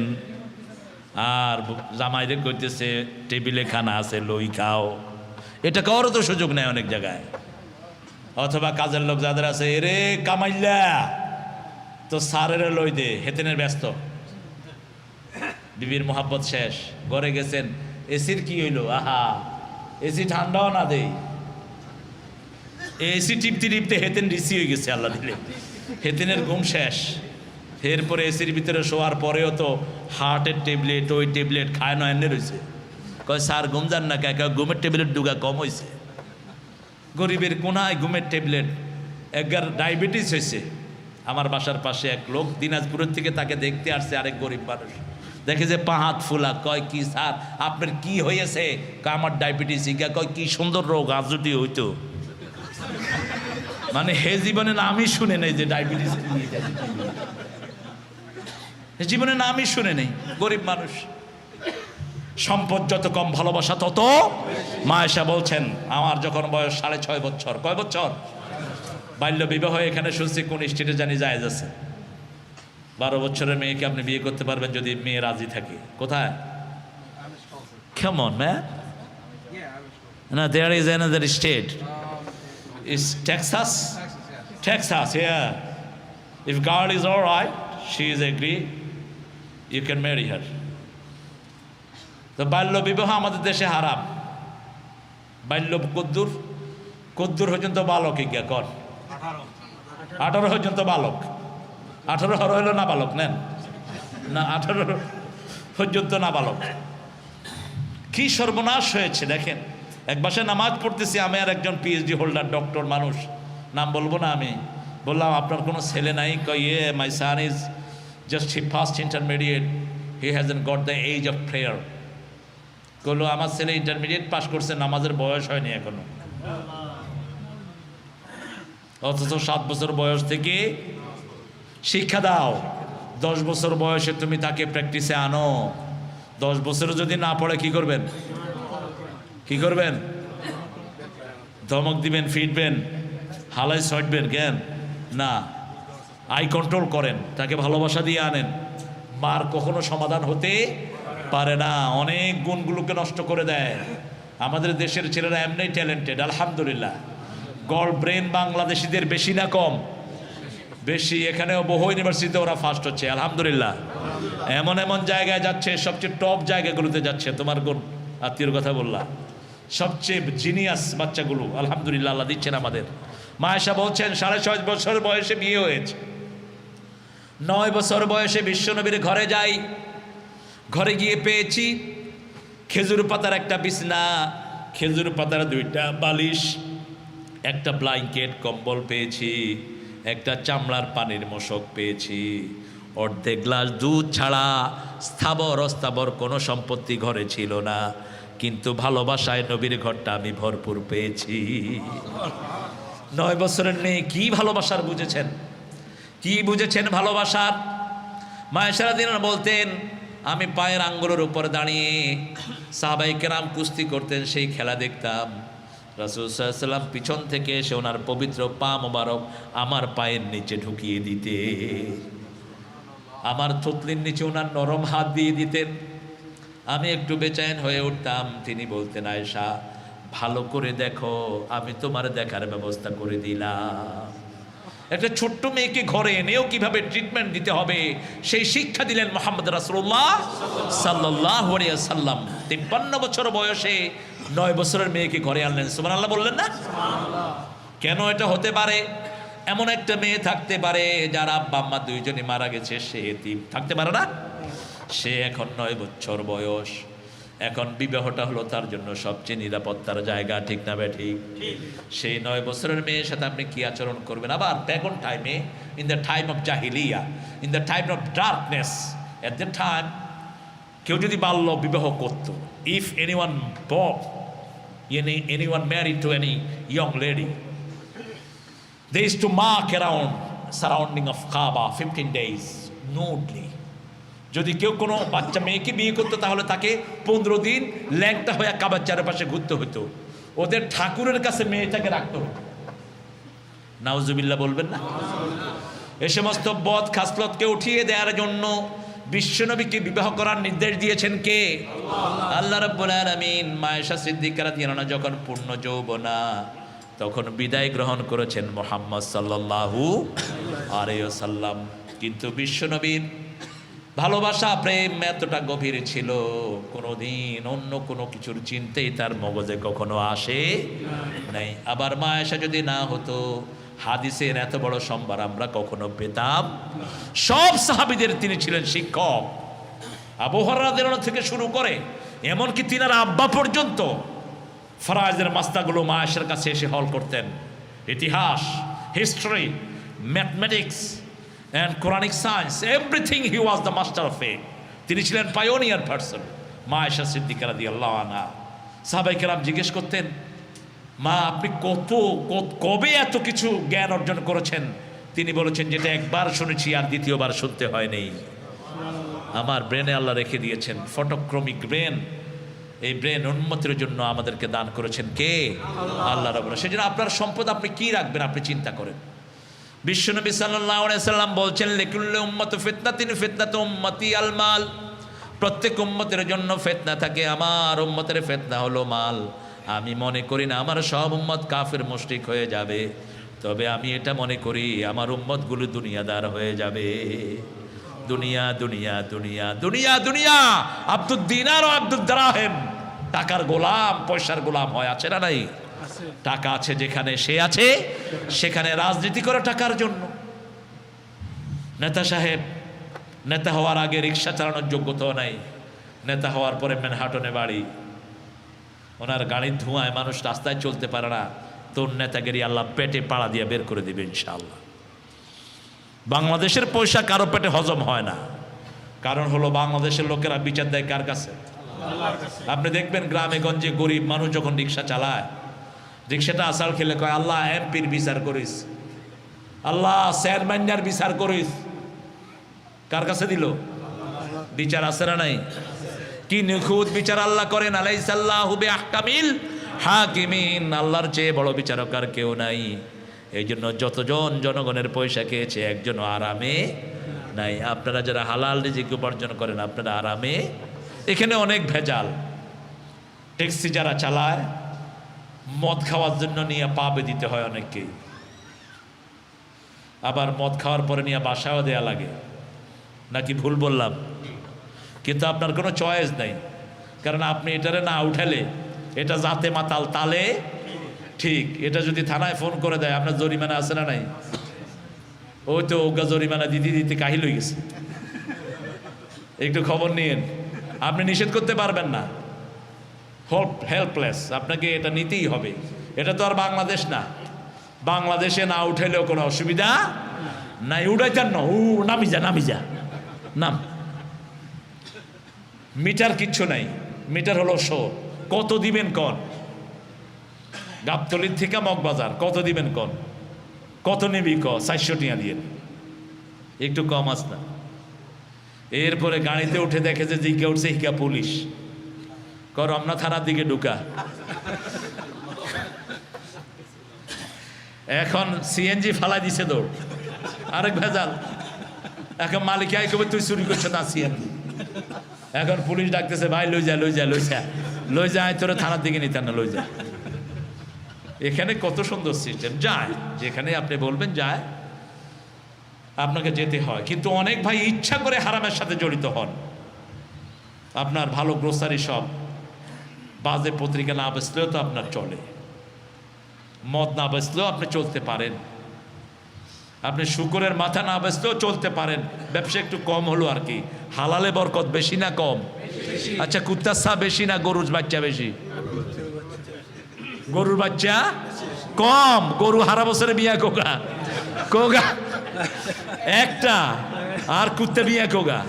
আর জামাইরে করতেছে টেবিলে খানা আছে, লই খাও। এটা খাওয়ারও তো সুযোগ নেই অনেক জায়গায়। অথবা কাজের লোক যাদের আছে, এরে কামাইল্লা তো সারের লই দে, হেতেনের ব্যস্ত, বিবির মোহাব্বত শেষ। ঘরে গেছেন, এসির কি হইলো? আহা, এসি ঠান্ডাও না দেই। এসি টিপতে টিপতে হেতেন রিসি হয়ে গেছে, আল্লাহ দিলে হেতেনের ঘুম শেষ। এরপরে এসির ভিতরে শোয়ার পরেও তো হার্টের ট্যাবলেট, ওই ট্যাবলেট খায় না, এনে রয়েছে। কয় স্যার ঘুম যান না কে? ঘুমের ট্যাবলেট ডুগা কম হয়েছে। গরিবের কোনায় ঘুমের ট্যাবলেট। একবার ডায়াবেটিস হয়েছে। আমার বাসার পাশে এক লোক দিনাজপুরের থেকে তাকে দেখতে আসছে, আরেক গরিব মানুষ। দেখে যে পা হাত ফুলা। কয় কি স্যার আপনার কি হয়েছে? কয় আমার ডায়াবেটিস। কয় কি সুন্দর রোগ, আজ যদি হইতো। মানে হে জীবনে নামই শুনে নেই যে ডায়াবেটিস, জীবনে নামই শুনে নেই। গরিব মানুষ। সম্পদ যত কম, ভালোবাসা তত। মা এসা বলছেন, আমার যখন বয়স 6.5 বছর। কয় বছর? বাল্য বিবাহ এখানে শুনছি কোন স্টেটে জানি জায়েজ আছে। 12 বছরের মেয়েকে আপনি বিয়ে করতে পারবেন যদি মেয়ে রাজি থাকে। কোথায়? Come on, man. No, there is another state. Is Texas? Texas, yeah. If girl is all right, she is agree, you can marry her. তো বাল্য বিবাহ আমাদের দেশে হারাম। বাল্য কদ্দুর, কদ্দুর পর্যন্ত বালক ইজ্ঞা কর। 18 পর্যন্ত বালক। 18 হলো না বালক, নেন না, 18 পর্যন্ত না বালক। কি সর্বনাশ হয়েছে দেখেন। এক বাসায় নামাজ পড়তেছি আমি, আর একজন পিএইচডি হোল্ডার ডক্টর মানুষ, নাম বলবো না আমি। বললাম আপনার কোনো ছেলে নাই? কই এ my son is just he first intermediate, he hasn't got the age of prayer. বললো আমার ছেলে ইন্টারমিডিয়েট পাস করছে, নামাজের বয়স হয়নি এখনো। অথচ 7 বছর বয়স থেকে শিক্ষা দাও। 10 বছর বয়সে তুমি তাকে প্র্যাকটিসে আনো। 10 বছর যদি না পড়ে কি করবেন? কি করবেন? ধমক দিবেন, ফিটবেন, হালাই ছটবেন? জ্ঞান না, আই কন্ট্রোল করেন, তাকে ভালোবাসা দিয়ে আনেন। মার কখনো সমাধান হতে পারে না, অনেক গুণগুলোকে নষ্ট করে দেয়। আমাদের দেশের ছেলেরা এমনি ট্যালেন্টেড, আলহামদুলিল্লাহ। গড় ব্রেন বাংলাদেশিদের বেশি না কম? বেশি। এখানেও বহু ইউনিভার্সিটিতে ওরা ফার্স্ট হচ্ছে, আলহামদুলিল্লাহ। এমন এমন জায়গায় যাচ্ছে, সবচেয়ে টপ জায়গাগুলোতে যাচ্ছে। তোমার কোন আত্মীয়র কথা বললা? সবচেয়ে জিনিয়াস বাচ্চাগুলো, আলহামদুলিল্লাহ, আল্লাহ দিচ্ছেন আমাদের। মায়েশা বলছেন 6.5 বছর বয়সে বিয়ে হয়েছে। 9 বছর বয়সে বিশ্বনবীর ঘরে যাই। ঘরে গিয়ে পেয়েছি খেজুর পাতার একটা বিছনা, খেজুর পাতার 2টা বালিশ, একটা ব্ল্যাঙ্কেট কম্বল পেয়েছি, একটা চামড়ার পানির মশক পেয়েছি, অর্ধেক গ্লাস দুধ ছাড়া স্থাবর অস্থাবর কোনো সম্পত্তি ঘরে ছিল না। কিন্তু ভালোবাসায় নবীর ঘরটা আমি ভরপুর পেয়েছি। 9 বছরের মেয়ে কি ভালোবাসার বুঝেছেন, কি বুঝেছেন ভালোবাসার। মায়েশা রাদিয়াল্লাহু আনহা বলতেন, আমি পায়ের আঙ্গুলের উপর দাঁড়িয়ে সাহাবায়ে কেরাম কুস্তি করতেন, সেই খেলা দেখতাম। রাসূল সাল্লাল্লাহু আলাইহি ওয়াসাল্লাম পিছন থেকে এসে ওনার পবিত্র পা মোবারক আমার পায়ের নিচে ঢুকিয়ে দিতে, আমার থুতলির নিচে ওনার নরম হাত দিয়ে দিতেন। আমি একটু বেচैन হয়ে উঠতাম। তিনি বলতেন, আয়েশা ভালো করে দেখো, আমি তোমার দেখার ব্যবস্থা করে দিলাম। একটা ছোট্ট মেয়েকে ঘরে এনেও কিভাবে ট্রিটমেন্ট দিতে হবে সেই শিক্ষা দিলেন মুহাম্মদ রাসূলুল্লাহ সাল্লাল্লাহু আলাইহি ওয়াসাল্লাম। 53 বছর বয়সে 9 বছরের মেয়েকে ঘরে আনলেন, সুবহানাল্লাহ বললেন না? কেন এটা হতে পারে? এমন একটা মেয়ে থাকতে পারে যার আব্বা আম্মা দুইজনই মারা গেছে, সে এতিম থাকতে পারে না? সে এখন 9 বছর বয়স, এখন বিবাহটা হলো তার জন্য সবচেয়ে নিরাপত্তার জায়গা, ঠিক না ঠিক? সেই 9 বছরের মেয়ের সাথে আপনি কি আচরণ করবেন? আবার প্যাগন টাইমে, ইন দ্য টাইম অফ জাহিলিয়া, in the time of darkness, at the time কেউ যদি বাল্য বিবাহ করত, if anyone anyone married to any young lady, they used to mark around surrounding of Kaaba 15 days nudely. যদি কেউ কোনো বাচ্চা মেয়েকে বিয়ে করতো তাহলে তাকে 15 দিন ল্যাংটা হয়ে কাবার চারপাশে ঘুরতে হতো, ওদের ঠাকুরের কাছে মেয়েটাকে রাখতে হতো। নাউজুবিল্লাহ বলবেন না? এই সমস্ত বদ খাসলতকে উঠিয়ে দেওয়ার জন্য বিশ্বনবীকে বিবাহ করার নির্দেশ দিয়েছেন কে? আল্লাহ রাব্বুল আলামিন। মায়েশা সিদ্দিকা রাদিয়াল্লাহু আনহা যখন পূর্ণ যৌবনা, তখন বিদায় গ্রহণ করেছেন মুহাম্মদ সাল্লাল্লাহু আলাইহি ওয়াসাল্লাম। কিন্তু বিশ্বনবীর ভালোবাসা প্রেম এতটা গভীর ছিল, কোনোদিন অন্য কোনো কিছুর চিন্তাই তার মগজে কখনো আসে নাই। আবার মায়েশা যদি না হতো, হাদিসের এত বড় সম্ভার আমরা কখনো পেতাম। সব সাহাবীদের তিনি ছিলেন শিক্ষক, আবু হুরায়রা রাদিয়াল্লাহু আনহু থেকে শুরু করে এমনকি তিনার আব্বা পর্যন্ত ফরায়েজের মাসলাগুলো মায়েশার কাছে এসে হল করতেন। ইতিহাস, history, mathematics and Quranic science, everything he was the master of it. তিনি ছিলেন পায়োনিয়ার পারসন। মায়েশা সিদ্দিকা রাদিয়াল্লাহু আনহা, সাহাবায়ে কেরাম জিজ্ঞেস করতেন, মা আপনি কবে এত কিছু জ্ঞান অর্জন করেছেন? তিনি বলেছেন, যেটা একবার শুনেছি আর দ্বিতীয়বার শুনতে হয়নি। আমার ব্রেনে আল্লাহ রেখে দিয়েছেন ফটোক্রমিক ব্রেন। এই ব্রেন উন্মতের জন্য আমাদেরকে দান করেছেন কে? আল্লাহ রাব্বুল। সেজন্য আপনার সম্পদ আপনি কি রাখবেন আপনি চিন্তা করেন। বিশ্বনবী সাল্লাল্লাহু আলাইহি সাল্লাম বলছেন, লিকুল্লি উম্মতি ফিতনাতিন ফিতনাতু উম্মতি আল মাল। প্রত্যেক উম্মতের জন্য ফিতনা থাকে, আমার উম্মতের ফিতনা হলো মাল। আমি মনে করি না আমার সব উম্মত কাফের মুশরিক হয়ে যাবে, তবে আমি এটা মনে করি আমার উম্মতগুলো দুনিয়াদার হয়ে যাবে। দুনিয়া দুনিয়া দুনিয়া দুনিয়া দুনিয়া, আব্দুদ দিনার ও আব্দুদ দারাহেম, টাকার গোলাম, পয়সার গোলাম হয়, আছে না নাই? টাকা আছে যেখানে সে আছে সেখানে রাজনীতি করে টাকার জন্য। নেতা সাহেব নেতা হওয়ার আগে রিক্সা চালানোর যোগ্যতাও নাই, নেতা হওয়ার পরে ম্যানহাটনে বাড়ি, ওনার গাড়ির ধোঁয়ায় মানুষ রাস্তায় চলতে পারে না। তোর নেতাগিরি আল্লাহ পেটে পাড়া দিয়ে বের করে দিবে ইনশাআল্লাহ। বাংলাদেশের পয়সা কারো পেটে হজম হয় না, কারণ হলো বাংলাদেশের লোকেরা বিচার দেয় কার কাছে? আপনি দেখবেন গ্রামে গঞ্জে গরিব মানুষ যখন রিক্সা চালায়, রিক্সাটা আসার খেলে কয়, আল্লাহ এমপির বিচার করিস, আল্লাহ চেয়ারম্যানের বিচার করিস। কার কাছে দিল? বিচার আছে না নাই? কি নিখুঁত বিচার আল্লাহ করেন। আলাইসাল্লাহু বিআহকামিল হাকিমিন, আল্লাহর চেয়ে বড় বিচারক আর কেউ নাই। এই জন্য যতজন জনগণের পয়সা খেয়েছে একজনও আরামে নাই। আপনারা যারা হালাল রিজিক উপার্জন করেন আপনারা আরামে। এখানে অনেক ভেজাল। ট্যাক্সি যারা চালায় মদ খাওয়ার জন্য নিয়ে পাবে দিতে হয় অনেককেই, আবার মদ খাওয়ার পরে নিয়ে বাসাও দেয়া লাগে, নাকি ভুল বললাম? কিন্তু আপনার কোনো চয়েস নাই, কারণ আপনি এটারে না উঠালে এটা জাতে মাতাল তালে ঠিক। এটা যদি থানায় ফোন করে দেয় আপনার জরিমানা আছে না নাই? ওই তো ওগা জরিমানা দিতে দিতে কাহিল হয়ে গেছে। একটু খবর নিয়েন, আপনি নিষেধ করতে পারবেন না, হেল্পলেস, আপনাকে এটা নিতেই হবে। এটা তো আর বাংলাদেশ না, বাংলাদেশে না উঠাইলেও কোনো অসুবিধা নাই। উঠাইতেন না, নামি যা নামি যা নাম। মিটার কিচ্ছু নাই, মিটার হলো শো। কত দিবেন কন? গাবতলির থেকে মগবাজার কত দিবেন কন? কত নেবি ক? 400 টাকা দিয়ে, একটু কম আস না। এরপরে গাড়িতে উঠে দেখে যে জিজ্ঞা উঠছে হিকা পুলিশ, রমনা থানার দিকে ঢুকা। এখন সিএনজি ফালাই দিছে দৌড়, আরেক ভেজাল। এখন মালিক আই কবে তুই চুরি করছো না সিএনজি। এখন পুলিশ ডাকতেছে, ভাই লই যা লই যা লই যা লই যা, তোরা থানার দিকে নিতেন না, লই যা। এখানে কত সুন্দর সিস্টেম, যায় যেখানে আপনি বলবেন যায়, আপনাকে যেতে হয়। কিন্তু অনেক ভাই ইচ্ছা করে হারামের সাথে জড়িত হন। আপনার ভালো গ্রোসারি শপ, বাজে পত্রিকা না বেচলেও তো আপনার চলে, মদ না বেচলেও আপনি চলতে পারেন, আপনি শুকরের মাথা না বেচলেও চলতে পারেন, ব্যবসা একটু কম হলো আর কি। হালালে বরকত বেশি না কম? আচ্ছা, কুত্তার চা বেশি না গরুর বাচ্চা বেশি? গরুর বাচ্চা কম। গরু হারা বছরে বিয়া কোগা কোগা একটা, আর কুত্তা বিয়া কোগা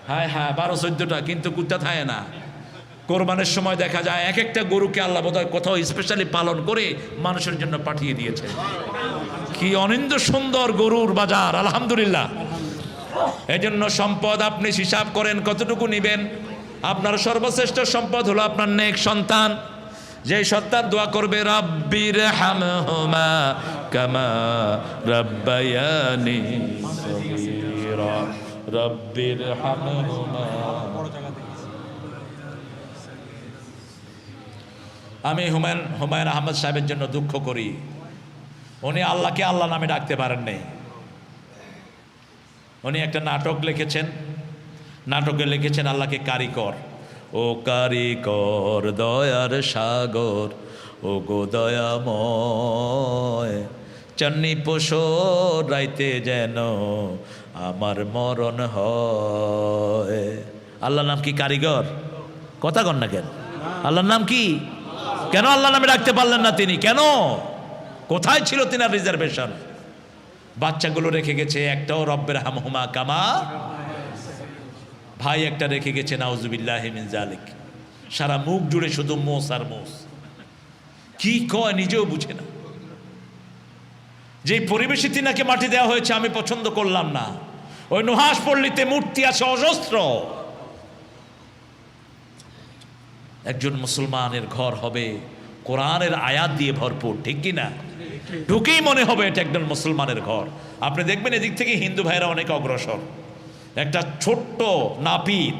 হ্যাঁ হ্যাঁ 12-14টা, কিন্তু কুত্তা থাকে না। কোরবানের সময় দেখা যায় এক একটা গরুকে আল্লাহ বোধহয় কোথাও স্পেশালি পালন করে মানুষের জন্য পাঠিয়ে দিয়েছে। কি অনিন্দ সুন্দর গরুর বাজার, আলহামদুলিল্লাহ। এজন্য সম্পদ আপনি হিসাব করেন কতটুকু নিবেন। আপনার সর্বশ্রেষ্ঠ সম্পদ হলো আপনার নেক সন্তান। যে সন্তান দোয়া করবে রাব্বির হামহুমা কামা রাব্বায়ানি সগীরা, রাব্বির হামহুমা। আমি হুমায়ুন আহমদ সাহেবের জন্য দুঃখ করি, উনি আল্লাহকে আল্লাহ নামে ডাকতে পারেন নাই। উনি একটা নাটক লিখেছেন, নাটকে লিখেছেন আল্লাহকে কারিকর। ও কারিকর দয়ার সাগর, ও গো দয়াময়, চান্নি পোষর রাইতে যেন আমার মরণ হয়। আল্লাহর নাম কি কারিগর? কথা কন না কেন? আল্লাহর নাম কি? কেন আল্লাহ নামে ডাকতে পারলেন না তিনি? কেন? কোথায় ছিল তিনার রিজার্ভেশন? বাচ্চাগুলো রেখে গেছে একটাও রব্বের হামহুমা কামা, ভাই একটা রেখে গেছে নাউজুবিল্লাহি মিন জালিক। সারা মুখ জুড়ে শুধু মোস আর মোস, কি কয় নিজেও বুঝে না। যে পরিবেশে তিনাকে মাটি দেওয়া হয়েছে আমি পছন্দ করলাম না। ওই নুহাস পল্লীতে মূর্তি আছে অজস্র। একজন মুসলমানের ঘর হবে কোরআনের আয়াত দিয়ে ভরপুর, ঠিক কিনা? ঢুকেই মনে হবে এটা একজন মুসলমানের ঘর। আপনি দেখবেন এদিক থেকে হিন্দু ভাইরা অনেক অগ্রসর। একটা ছোট্ট নাপিত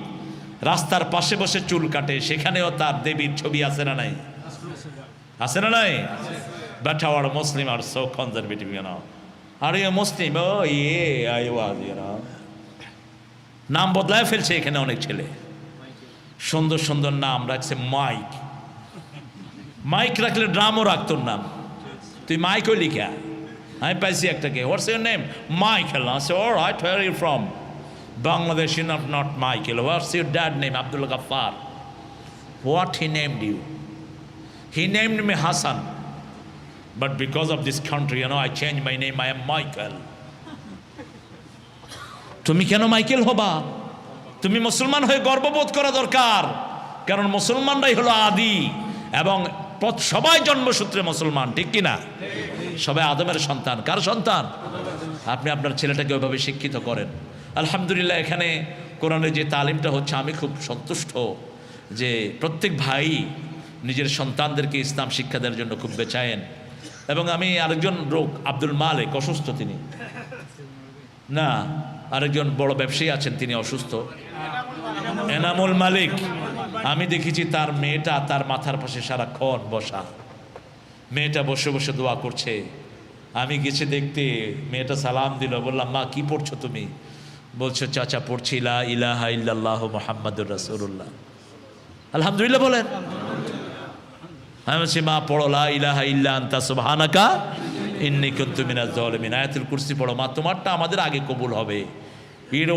রাস্তার পাশে বসে চুল কাটে, সেখানেও তার দেবীর ছবি আছে না নাই? আছে না নাই? But our Muslims are so conservative, you know. Are you a Muslim? Oh yeah, I was, you know. নাম বদলায় ফেলছে এখানে অনেক ছেলে, সুন্দর সুন্দর নাম রাখছে। মাইক, মাইক রাখলে ড্রামও রাখত নাম। তুই মাইক ওই লিখা, আমি পাইছি একটাকে, হোয়াটস ইউর নেম? মাইকেল। সে alright, where are you from? Bangladesh. not Michael. What's your dad name? Abdul Ghaffar. What he named you? He named me Hassan, but because of this country, you know, I changed my name. I am Michael. তুমি কেন Michael হবা? তুমি মুসলমান হয়ে গর্ববোধ করা দরকার, কারণ মুসলমানরাই হলো আদি এবং সবাই জন্মসূত্রে মুসলমান, ঠিক কিনা? সবাই আদমের সন্তান। কার সন্তান? আপনি আপনার ছেলেটাকে ওইভাবে শিক্ষিত করেন। আলহামদুলিল্লাহ, এখানে কোরআনের যে তালিমটা হচ্ছে আমি খুব সন্তুষ্ট যে প্রত্যেক ভাই নিজের সন্তানদেরকে ইসলাম শিক্ষা দেওয়ার জন্য খুব বেচায়েন। এবং আমি আরেকজন লোক আব্দুল মালিক অসুস্থ, তিনি না, আরেকজন বড় ব্যবসায়ী আছেন তিনি অসুস্থ, এনামুল মালিক। আমি দেখেছি তার মেয়েটা তার মাথার পাশে সারাক্ষণ বসা, মেয়েটা বসে বসে দোয়া করছে। আমি গেছে দেখতে, মেয়েটা সালাম দিল, বললাম মা কি পড়ছো তুমি? বলছো চাচা পড়ছি লা ইলাহা ইল্লাল্লাহু মুহাম্মাদুর রাসূলুল্লাহ। আলহামদুলিল্লাহ বলেন। আমি বলছি মা পড়ো লা ইলাহা ইল্লা আনতা সুবহানাকা ইন্নী কুনতু মিনাজ জালিমিন। আয়াতুল কুরসি পড়ো মা, তোমারটা আমাদের আগে কবুল হবে। Your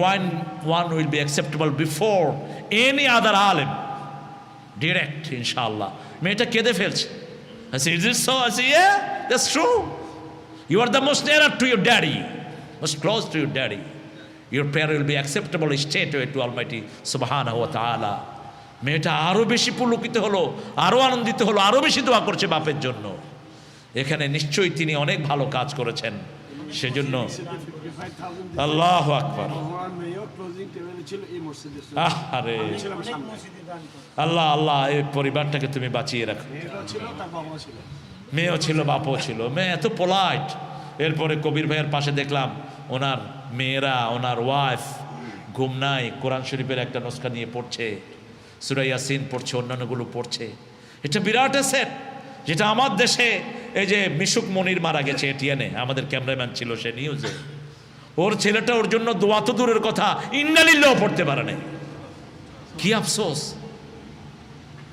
one will be acceptable before any other alim. Direct, inshallah. মেয়েটা কেঁদে ফেলছে। I said, is it so? I said, yeah, that's true. You are the most nearer to your daddy, most close to your daddy. Your prayer will be acceptable straight away to Almighty Subhanahu wa Ta'ala. মেয়েটা আরো বেশি পুলকিত হলো, আরো আনন্দিত হলো, আরো বেশি দোয়া করছে বাপের জন্য। এখানে নিশ্চয়ই তিনি অনেক ভালো কাজ করেছেন, সেজন্য আল্লাহু আকবার। আরে আল্লাহ আল্লাহ, এই পরিবারটাকে তুমি বাঁচিয়ে রাখো। মেয়েও ছিল, বাপও ছিল। মেয়ে এত পোলাইট। এরপরে কবির ভাইয়ের পাশে দেখলাম ওনার মেয়েরা, ওনার ওয়াইফ ঘুম নাই, কোরআন শরীফের একটা নুসখা নিয়ে পড়ছে, সূরা ইয়াসিন পড়ছে, অন্যান্যগুলো পড়ছে। এটা বিরাট অ্যাসেট, যেটা আমার দেশে এই যে মিশুক মনির মারা গেছে এটিএনে, আমাদের ক্যামেরাম্যান ছিল সে নিউজে, ওর ছেলেটা ওর জন্য দোয়া তো দূরের কথা ইন্না লিল্লাহ পড়তে পারে নাই। কি আফসোস!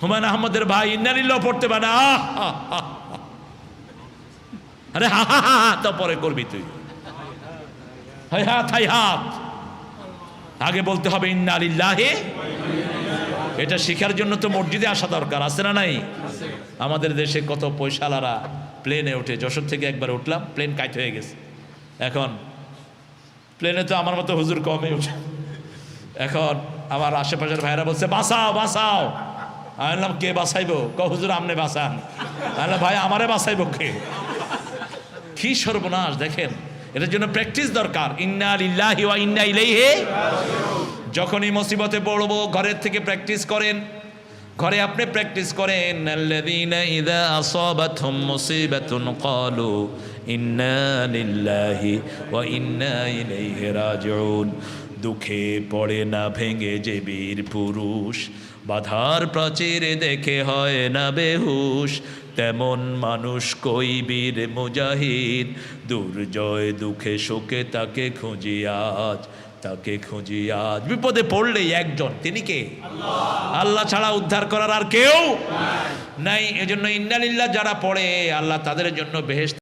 হুমায়ুন আহমদের ভাই ইন্নালিল্লাহ পড়তে পারে না। আরে হা হা হা তো পরে করবি তুই, হাই হাত হাই হাত, আগে বলতে হবে ইন্নালিল্লাহি। এটা শেখার জন্য তো মসজিদে আসা দরকার, আছে না নাই? আমাদের দেশে কত পয়সালারা প্লেনে ওঠে, যশোর থেকে একবার উঠলাম, প্লেন কাইট হয়ে গেছে। এখন প্লেনে তো আমার মতো হুজুর কমে উঠে। এখন আমার আশেপাশের ভাইরা বলছে বাঁচাও বাঁচাও। আমি বললাম কে বাঁচাইবো? হুজুর আমনে বাঁচান। আমি ভাই আমারে বাঁচাইবো কে? কি সর্বনাশ দেখেন। এটার জন্য প্র্যাকটিস দরকার। ইন্না লিল্লাহি ওয়া ইন্না ইলাইহি। যখনই মুসিবতে পড়বো ঘরের থেকে প্র্যাকটিস করেন, ঘরে আপনি প্র্যাকটিস করেন। আল্লাযীনা ইযা আসাবাতহুম মুসিবাতুন ক্বালু ইন্না লিল্লাহি ওয়া ইন্না ইলাইহি রাজিউন। দুঃখে পড়ে না ভেঙে যে বীর পুরুষ, বাধার প্রাচীরে দেখে হয় না বেহুশ, তেমন মানুষ কই বীর মুজাহিদ। দুর্জয় দুঃখে শোকে তাকে খুঁজি আজ, তাকে খুঁজি আজ। বিপদে পড়লেই একজন, তিনি কে? আল্লাহ ছাড়া উদ্ধার করার আর কেউ নাই। এজন্য ইন্নালিল্লাহ যারা পড়ে আল্লাহ তাদের জন্য বেহেশত